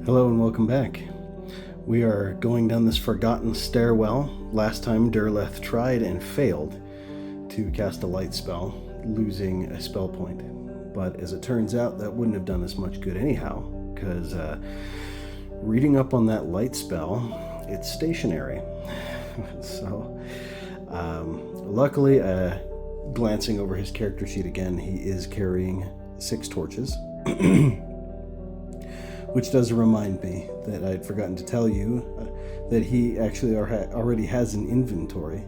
Hello and welcome back. We are going down this forgotten stairwell. Last time Durleth tried and failed to cast a light spell, losing a spell point. But as it turns out, that wouldn't have done us much good anyhow, because reading up on that light spell, it's stationary. So, luckily, glancing over his character sheet again, he is carrying 6 torches. Which does remind me that I'd forgotten to tell you that he actually already has an inventory.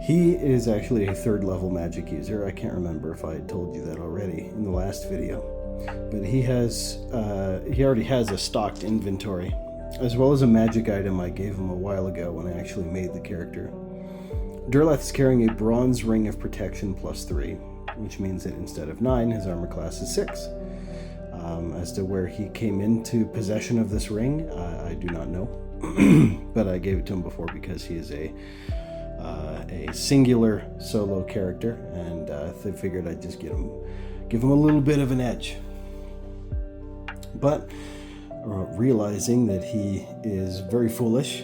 He is actually a 3rd level magic user. I can't remember if I had told you that already in the last video. But he already has a stocked inventory, as well as a magic item I gave him a while ago when I actually made the character. Durleth is carrying a bronze ring of protection +3, which means that instead of 9, his armor class is 6. As to where he came into possession of this ring, I do not know, but I gave it to him before because he is a singular solo character, and they figured I'd just give him a little bit of an edge. But realizing that he is very foolish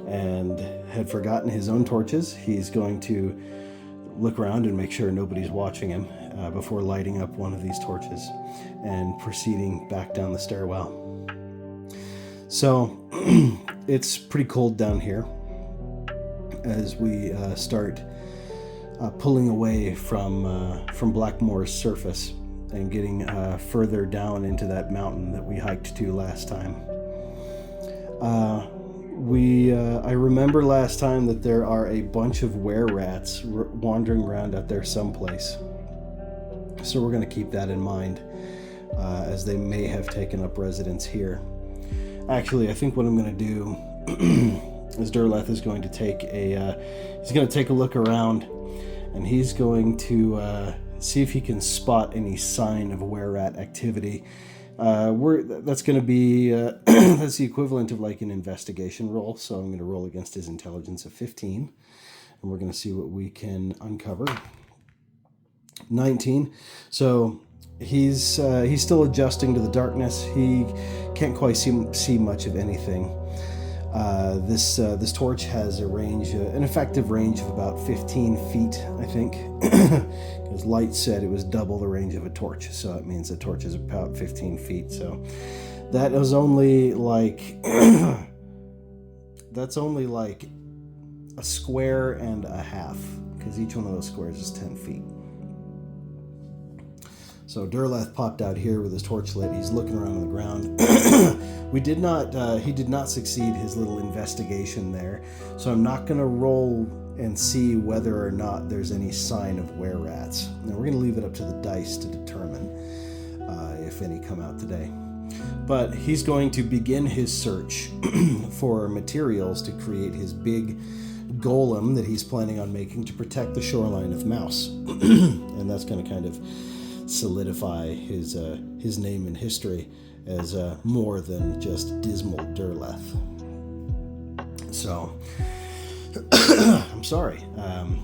and had forgotten his own torches, he's going to look around and make sure nobody's watching him before lighting up one of these torches and proceeding back down the stairwell. So it's pretty cold down here as we start pulling away from Blackmoor's surface and getting further down into that mountain that we hiked to last time. I remember last time that there are a bunch of were-rats wandering around out there someplace. So we're going to keep that in mind, as they may have taken up residence here. Actually, I think what I'm going to do is Durleth is going to take a look around, and he's going to see if he can spot any sign of were-rat activity. That's going to be that's the equivalent of like an investigation roll. So I'm going to roll against his intelligence of 15, and we're going to see what we can uncover. 19. So he's still adjusting to the darkness. He can't quite see much of anything. This torch has an effective range of about 15 feet, I think. Because light said it was double the range of a torch, so it means the torch is about 15 feet. So that is only like that's only like a square and a half, because each one of those squares is 10 feet. So Durleth popped out here with his torch lit. He's looking around on the ground. He did not succeed his little investigation there. So I'm not going to roll and see whether or not there's any sign of were-rats. Now we're going to leave it up to the dice to determine if any come out today. But he's going to begin his search for materials to create his big golem that he's planning on making to protect the shoreline of Mouse. And that's going to kind of solidify his name in history as more than just dismal Durleth. So I'm sorry, I'm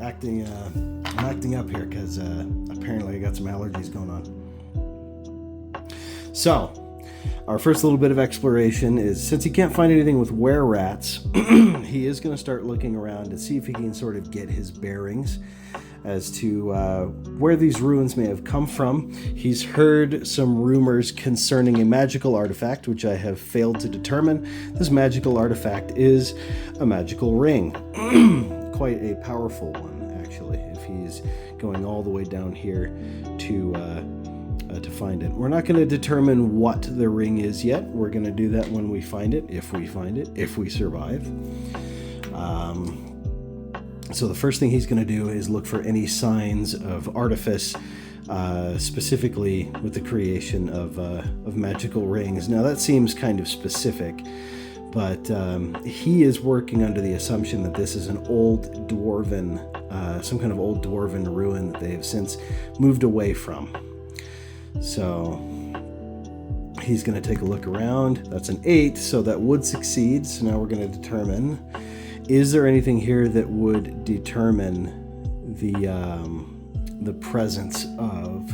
acting up here because apparently I got some allergies going on. So our first little bit of exploration is, since he can't find anything with were-rats, he is going to start looking around to see if he can sort of get his bearings as to where these ruins may have come from. He's heard some rumors concerning a magical artifact, which I have failed to determine. This magical artifact is a magical ring. Quite a powerful one, actually, if he's going all the way down here to find it. We're not going to determine what the ring is yet. We're going to do that when we find it, if we survive. So the first thing he's going to do is look for any signs of artifice, specifically with the creation of magical rings. Now that seems kind of specific, but he is working under the assumption that this is an old dwarven, some kind of old dwarven ruin that they have since moved away from. So he's going to take a look around. That's an 8, so that would succeed. So now we're going to determine, is there anything here that would determine the presence of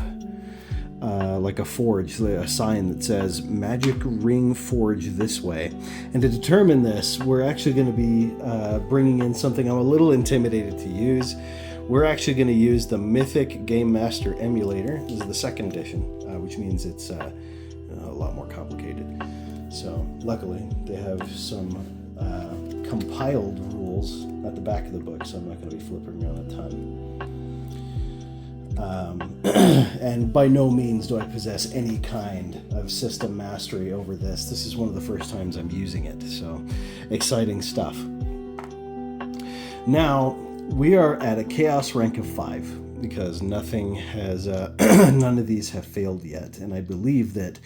like a forge, a sign that says Magic Ring Forge this way. And to determine this, we're actually going to be bringing in something I'm a little intimidated to use. We're actually going to use the Mythic Game Master emulator. This is the second edition, which means it's a lot more complicated. So luckily they have some compiled rules at the back of the book, so I'm not going to be flipping around a ton. And by no means do I possess any kind of system mastery over this. This is one of the first times I'm using it, so exciting stuff. Now, we are at a Chaos rank of 5 because nothing has, none of these have failed yet, and I believe that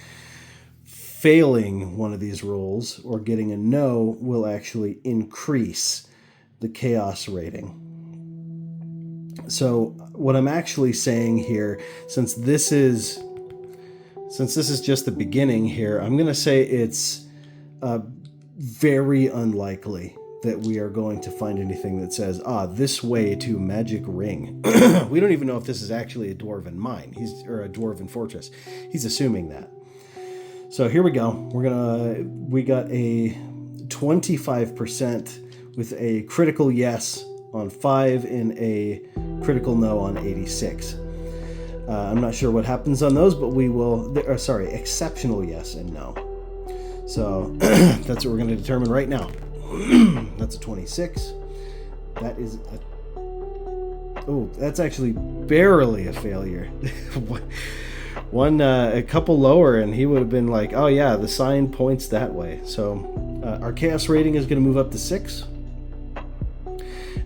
failing one of these rolls or getting a no will actually increase the Chaos rating. So what I'm actually saying here, since this is just the beginning here, I'm going to say it's very unlikely that we are going to find anything that says, this way to Magic Ring. We don't even know if this is actually a dwarven mine, or a dwarven fortress. He's assuming that. So here we go. We got a 25% with a critical yes on 5 and a critical no on 86. I'm not sure what happens on those, but we will, exceptional yes and no. So that's what we're going to determine right now. That's a 26. That is that's actually barely a failure. A couple lower and he would have been like, oh yeah, the sign points that way. So our chaos rating is going to move up to 6.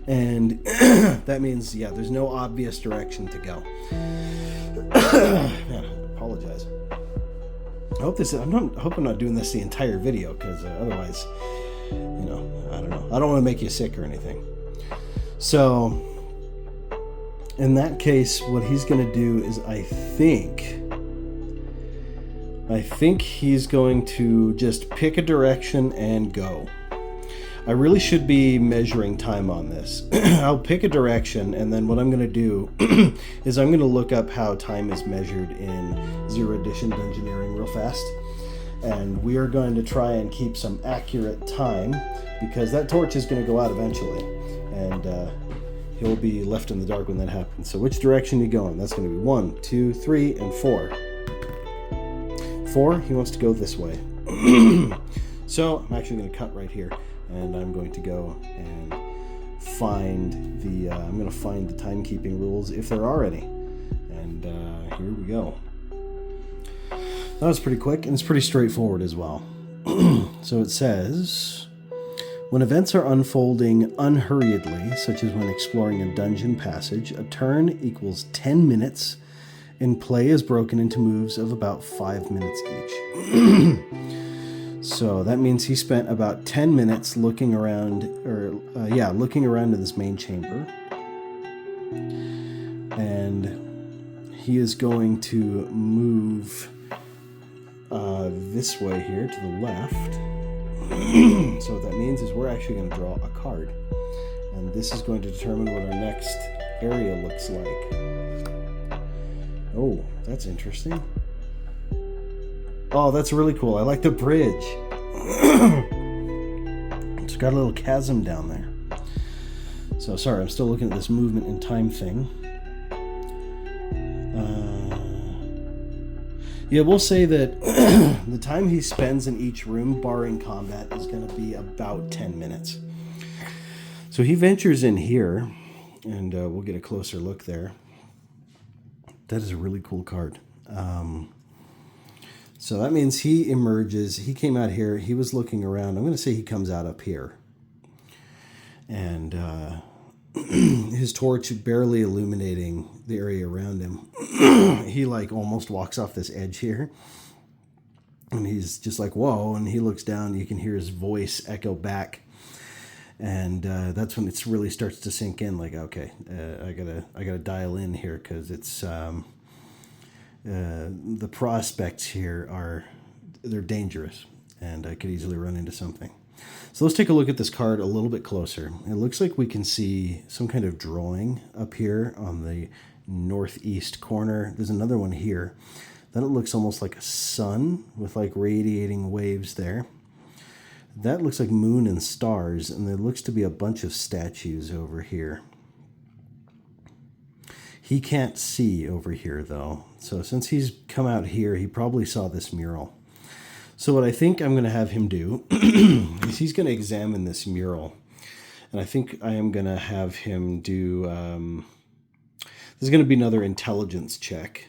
And that means, yeah, there's no obvious direction to go. Man, I apologize. I hope I'm not doing this the entire video, because otherwise, I don't know. I don't want to make you sick or anything. So, in that case, what he's going to do is, I think he's going to just pick a direction and go. I really should be measuring time on this. I'll pick a direction, and then what I'm going to do is I'm going to look up how time is measured in 0 edition Dungeoneering real fast. And we are going to try and keep some accurate time, because that torch is going to go out eventually. And he'll be left in the dark when that happens. So which direction are you going? That's going to be 1, 2, 3, and 4. 4, he wants to go this way. So I'm actually going to cut right here. And I'm going to go and find the timekeeping rules, if there are any. And here we go. That was pretty quick, and it's pretty straightforward as well. So it says, when events are unfolding unhurriedly, such as when exploring a dungeon passage, a turn equals 10 minutes, and play is broken into moves of about 5 minutes each. So that means he spent about 10 minutes looking around in this main chamber. And he is going to move this way here to the left. So what that means is we're actually going to draw a card. And this is going to determine what our next area looks like. Oh, that's interesting. Oh, that's really cool. I like the bridge. It's got a little chasm down there. So, sorry, I'm still looking at this movement and time thing. Yeah, we'll say that the time he spends in each room, barring combat, is going to be about 10 minutes. So he ventures in here, and we'll get a closer look there. That is a really cool card. So that means he emerges. He came out here. He was looking around. I'm going to say he comes out up here. And his torch barely illuminating the area around him. He almost walks off this edge here. And he's just like, whoa. And he looks down. You can hear his voice echo back. And that's when it really starts to sink in. Like, okay, I gotta dial in here, because it's... the prospects here they're dangerous, and I could easily run into something. So let's take a look at this card a little bit closer. It looks like we can see some kind of drawing up here on the northeast corner. There's another one here. Then it looks almost like a sun with like radiating waves there. That looks like moon and stars, and there looks to be a bunch of statues over here. He can't see over here though. So since he's come out here, he probably saw this mural. So what I think I'm going to have him do is he's going to examine this mural. And I think I am going to have him do, there's going to be another intelligence check,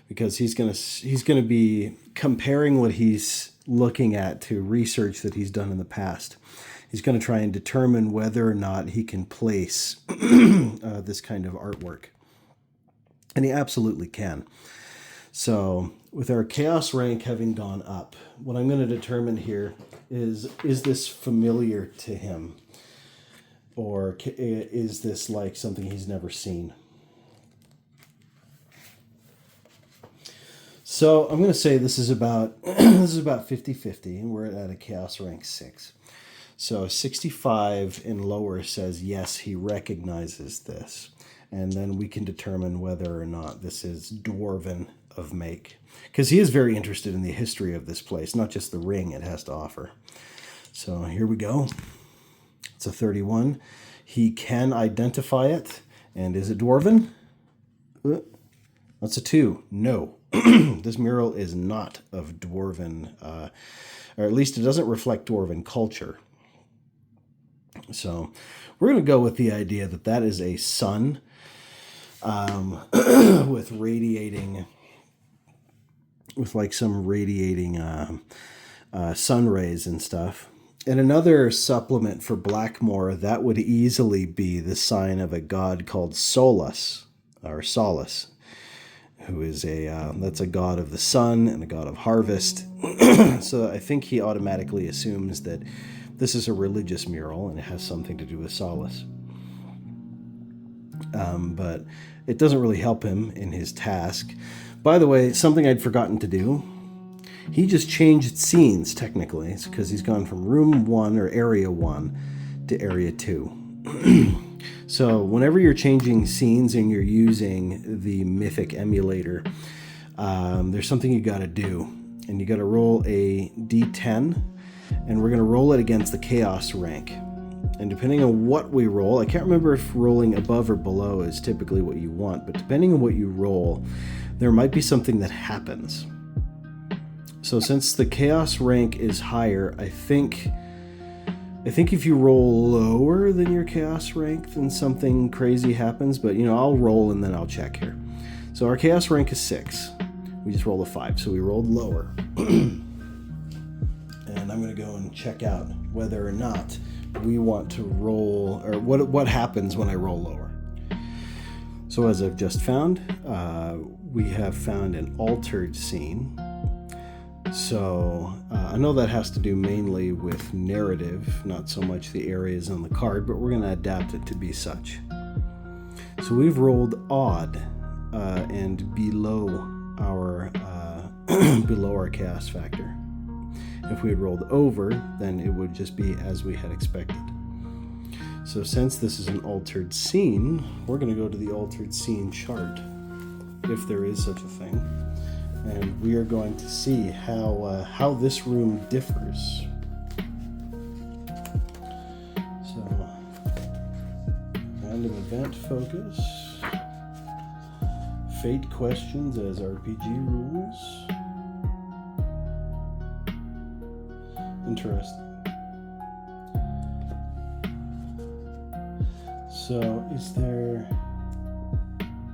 because he's going to be comparing what he's looking at to research that he's done in the past. He's going to try and determine whether or not he can place this kind of artwork. And he absolutely can. So with our chaos rank having gone up, what I'm going to determine here is this familiar to him? Or is this like something he's never seen? So I'm going to say this is about 50-50, and we're at a chaos rank 6. So 65 and lower says yes, he recognizes this. And then we can determine whether or not this is dwarven of make. Because he is very interested in the history of this place, not just the ring it has to offer. So here we go. It's a 31. He can identify it. And is it dwarven? That's a 2. No. This mural is not of dwarven, or at least it doesn't reflect dwarven culture. So we're going to go with the idea that that is a sun with radiating, with like some radiating sun rays and stuff. And another supplement for Blackmoor, that would easily be the sign of a god called Solus, or Solus, who is that's a god of the sun and a god of harvest. So I think he automatically assumes that this is a religious mural and it has something to do with Solus. But it doesn't really help him in his task. By the way, something I'd forgotten to do, he just changed scenes technically, because he's gone from room 1 or area 1 to area 2. So whenever you're changing scenes and you're using the Mythic emulator, there's something you got to do. And you got to roll a d10, and we're going to roll it against the chaos rank. And depending on what we roll, I can't remember if rolling above or below is typically what you want, but depending on what you roll, there might be something that happens. So since the chaos rank is higher, I think if you roll lower than your chaos rank, then something crazy happens. But, I'll roll and then I'll check here. So our chaos rank is 6. We just rolled a 5, so we rolled lower. And I'm going to go and check out whether or not we want to roll, or what happens when I roll lower. So as I've just found, we have found an altered scene. So I know that has to do mainly with narrative, not so much the areas on the card, but we're going to adapt it to be such. So we've rolled odd and below our below our chaos factor. If we had rolled over, then it would just be as we had expected. So since this is an altered scene, we're going to go to the altered scene chart, if there is such a thing. And we are going to see how this room differs. So, random event focus, fate questions as RPG rules. Interesting. So, is there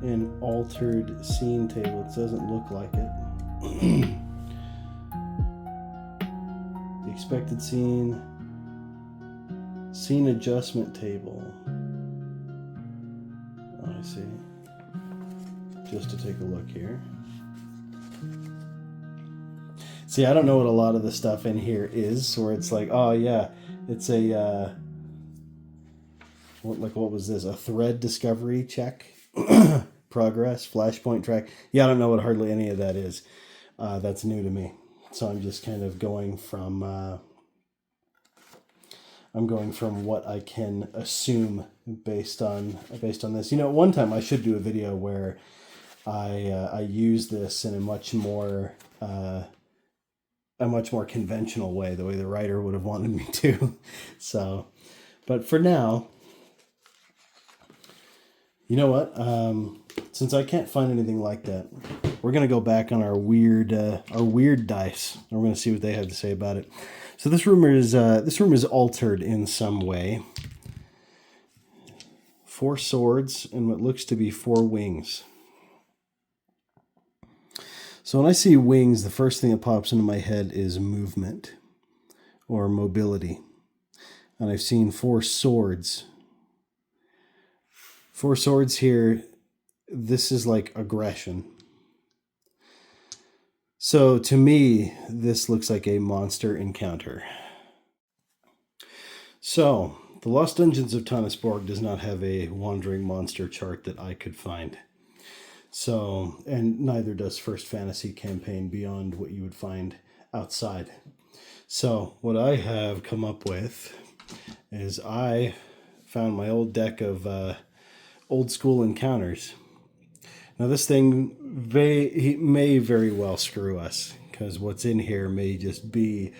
an altered scene table? It doesn't look like it. The expected scene adjustment table. Oh, I see. Just to take a look here. See, I don't know what a lot of the stuff in here is, where it's like, oh yeah, it's a what was this? A thread discovery check, progress, flashpoint track. Yeah, I don't know what hardly any of that is. That's new to me, so I'm just kind of going from what I can assume based on this. One time I should do a video where I use this in a much more conventional way, the way the writer would have wanted me to. So, but for now, you know what? Since I can't find anything like that, we're gonna go back on our weird dice, and we're gonna see what they have to say about it. So this room is altered in some way. 4 swords and what looks to be 4 wings. So when I see wings, the first thing that pops into my head is movement or mobility. And I've seen 4 swords. 4 swords here. This is like aggression. So to me, this looks like a monster encounter. So the Lost Dungeons of Tannisborg does not have a wandering monster chart that I could find. So, and neither does First Fantasy Campaign beyond what you would find outside. So what I have come up with is I found my old deck of old school encounters. Now this thing may very well screw us, because what's in here may just be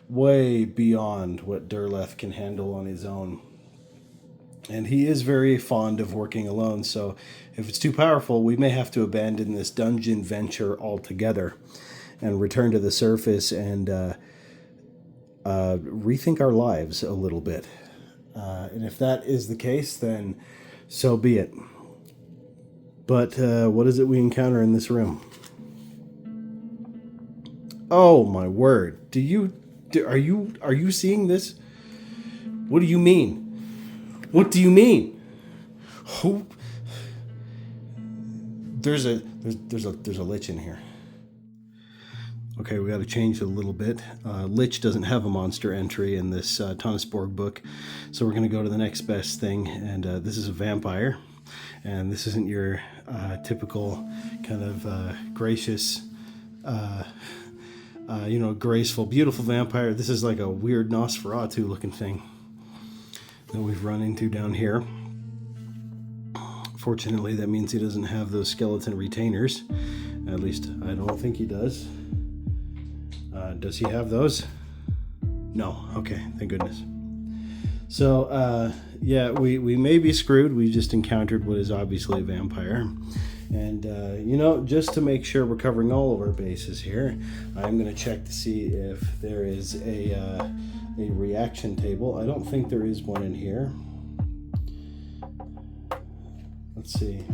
way beyond what Durleth can handle on his own. And he is very fond of working alone, so if it's too powerful, we may have to abandon this dungeon venture altogether and return to the surface and rethink our lives a little bit. And if that is the case, then so be it. But what is it we encounter in this room? Oh my word! Are you seeing this? What do you mean? What do you mean? Who? There's a lich in here. Okay, we got to change it a little bit. Lich doesn't have a monster entry in this Tannisborg book, so we're going to go to the next best thing, and this is a vampire. And this isn't your typical kind of gracious, graceful, beautiful vampire. This is like a weird Nosferatu looking thing that we've run into down here. Fortunately, that means he doesn't have those skeleton retainers. At least, I don't think he does. Does he have those? No. Okay, thank goodness. So, yeah, we may be screwed. We just encountered what is obviously a vampire. And, just to make sure we're covering all of our bases here, I'm going to check to see if there is a reaction table. I don't think there is one in here. Let's see.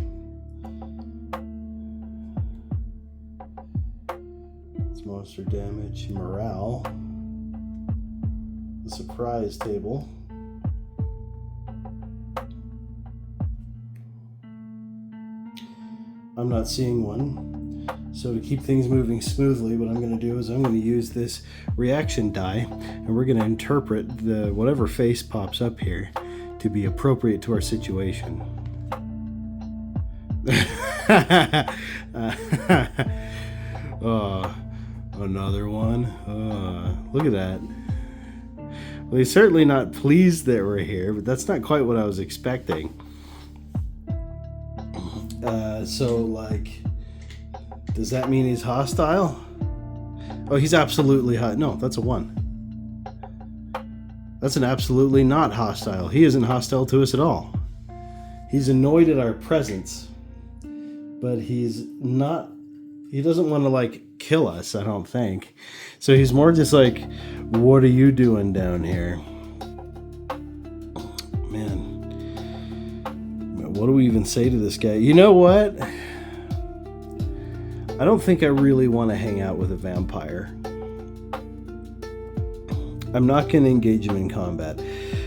It's monster damage, morale, the surprise table. I'm not seeing one. So to keep things moving smoothly, what I'm going to do is I'm going to use this reaction die, and we're going to interpret whatever face pops up here to be appropriate to our situation. Another one. Look at that. Well, he's certainly not pleased that we're here, but that's not quite what I was expecting. Does that mean he's hostile? Oh, he's absolutely no, that's a 1. That's an absolutely not hostile. He isn't hostile to us at all. He's annoyed at our presence, but he doesn't want to kill us, I don't think. So he's more just like, what are you doing down here? Man, what do we even say to this guy? You know what? I don't think I really want to hang out with a vampire. I'm not going to engage him in combat.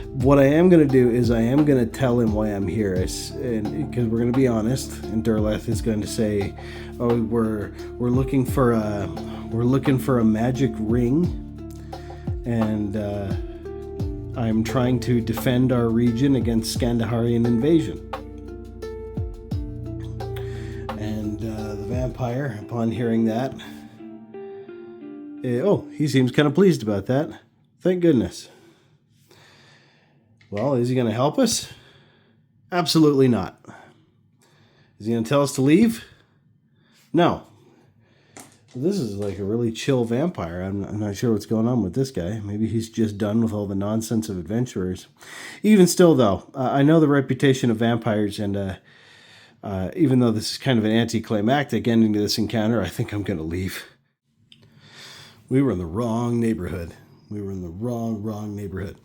What I am going to do is I am going to tell him why I'm here, because we're going to be honest, and Durleth is going to say, "Oh, we're looking for a magic ring, and I'm trying to defend our region against Scandaharian invasion." And the vampire, upon hearing that, he seems kind of pleased about that. Thank goodness. Well, is he going to help us? Absolutely not. Is he going to tell us to leave? No. This is like a really chill vampire. I'm not sure what's going on with this guy. Maybe he's just done with all the nonsense of adventurers. Even still, though, I know the reputation of vampires, and even though this is kind of an anticlimactic ending to this encounter, I think I'm going to leave. We were in the wrong neighborhood. We were in the wrong neighborhood.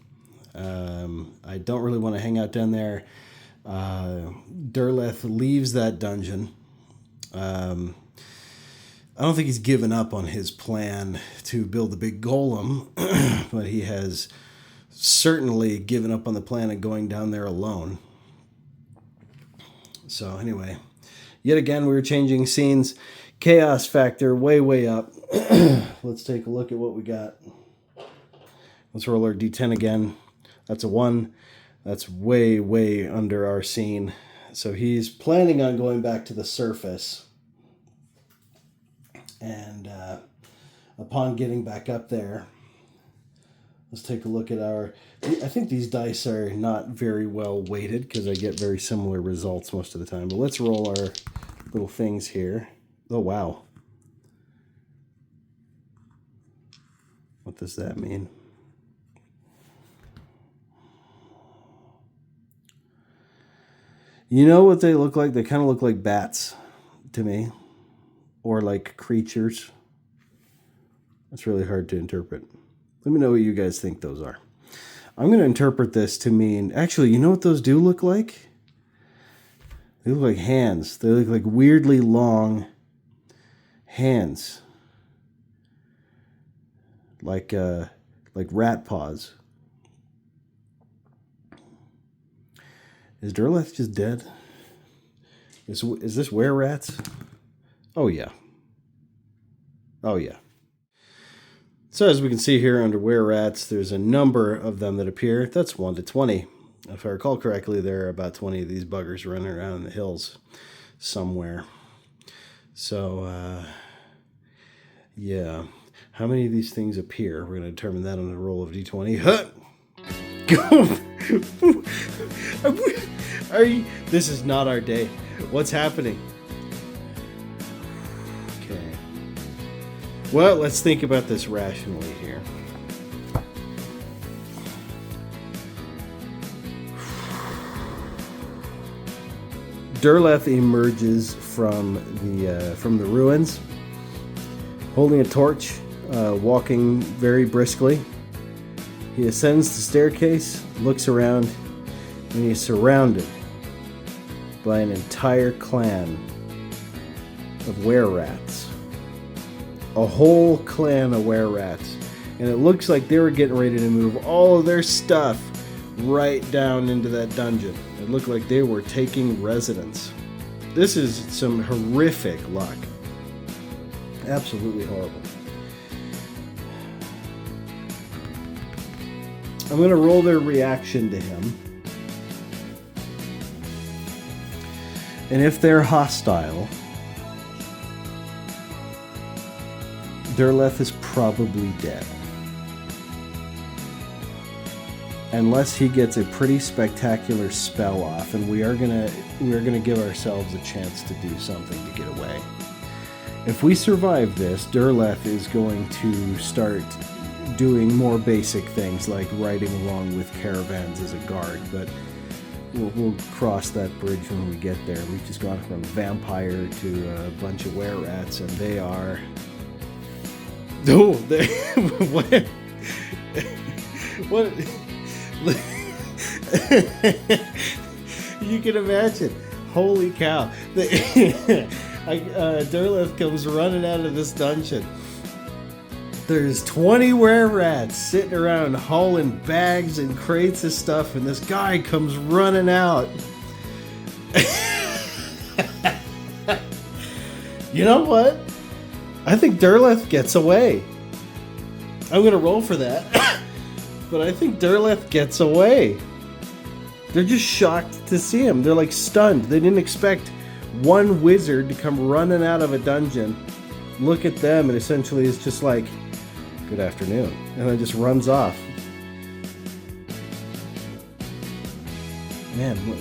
I don't really want to hang out down there. Durleth leaves that dungeon. I don't think he's given up on his plan to build the big golem, but he has certainly given up on the plan of going down there alone. So anyway, yet again, we were changing scenes. Chaos factor way up. Let's take a look at what we got. Let's roll our d10 again. That's a 1. That's way under our scene. So he's planning on going back to the surface. And upon getting back up there, let's take a look at our... I think these dice are not very well weighted because I get very similar results most of the time. But let's roll our little things here. Oh, wow. What does that mean? You know what they look like? They kind of look like bats to me. Or like creatures. It's really hard to interpret. Let me know what you guys think those are. I'm going to interpret this to mean... Actually, you know what those do look like? They look like hands. They look like weirdly long hands. Like rat paws. Is Durleth just dead? Is this were rats? Oh yeah. Oh yeah. So as we can see here under were rats, there's a number of them that appear. That's 1 to 20. If I recall correctly, there are about 20 of these buggers running around in the hills somewhere. So, yeah. How many of these things appear? We're going to determine that on a roll of d20. Huh! This is not our day. What's happening? Okay. Well, let's think about this rationally here. Durleth emerges from the ruins, holding a torch, walking very briskly. He ascends the staircase, looks around, and he's surrounded by an entire clan of were-rats. A whole clan of were-rats. And it looks like they were getting ready to move all of their stuff right down into that dungeon. It looked like they were taking residence. This is some horrific luck. Absolutely horrible. I'm going to roll their reaction to him. And if they're hostile, Durleth is probably dead. Unless he gets a pretty spectacular spell off, and we are gonna give ourselves a chance to do something to get away. If we survive this, Durleth is going to start doing more basic things like riding along with caravans as a guard, but we'll cross that bridge when we get there. We've just gone from vampire to a bunch of were-rats, and they are... Oh, they... what? What? You can imagine. Holy cow. Durleth comes running out of this dungeon. There's 20 were-rats sitting around hauling bags and crates of stuff, and this guy comes running out. You know what? I think Durleth gets away. I'm going to roll for that. But I think Durleth gets away. They're just shocked to see him. They're like stunned. They didn't expect one wizard to come running out of a dungeon, look at them, and essentially is just like, good afternoon, and then just runs off. Man, look.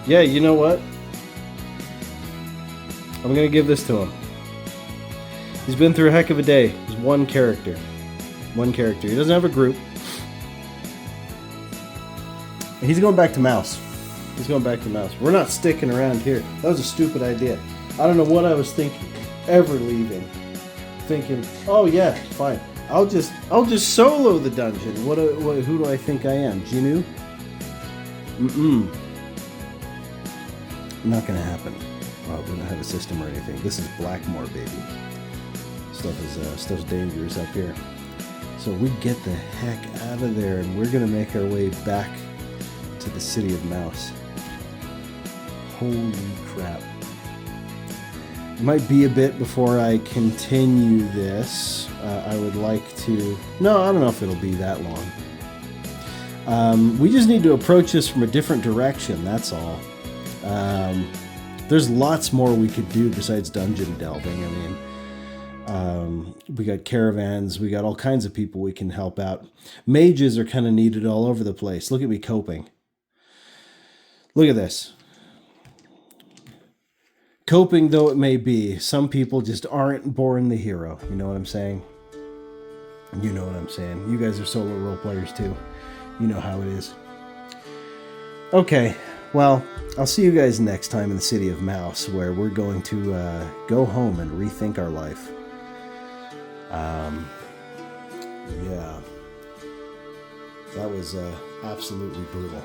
Yeah, you know what? I'm gonna give this to him. He's been through a heck of a day. He's one character. One character. He doesn't have a group. And he's going back to Mouse. He's going back to Mouse. We're not sticking around here. That was a stupid idea. I don't know what I was thinking. Ever leaving. Thinking, oh yeah, fine. I'll just solo the dungeon. Who do I think I am? Genu? Not gonna happen. We don't have a system or anything. This is Blackmoor, baby. Stuff's dangerous up here. So we get the heck out of there, and we're gonna make our way back to the city of Mouse. Holy crap! It might be a bit before I continue this. I would like to. No, I don't know if it'll be that long. We just need to approach this from a different direction. That's all. There's lots more we could do besides dungeon delving. I mean, we got caravans, we got all kinds of people we can help out. Mages are kind of needed all over the place. Look at me coping. Look at this. Coping though it may be, some people just aren't born the hero. You know what I'm saying? You know what I'm saying. You guys are solo role players too. You know how it is. Okay. Well, I'll see you guys next time in the City of Mouse, where we're going to go home and rethink our life. Yeah. That was absolutely brutal.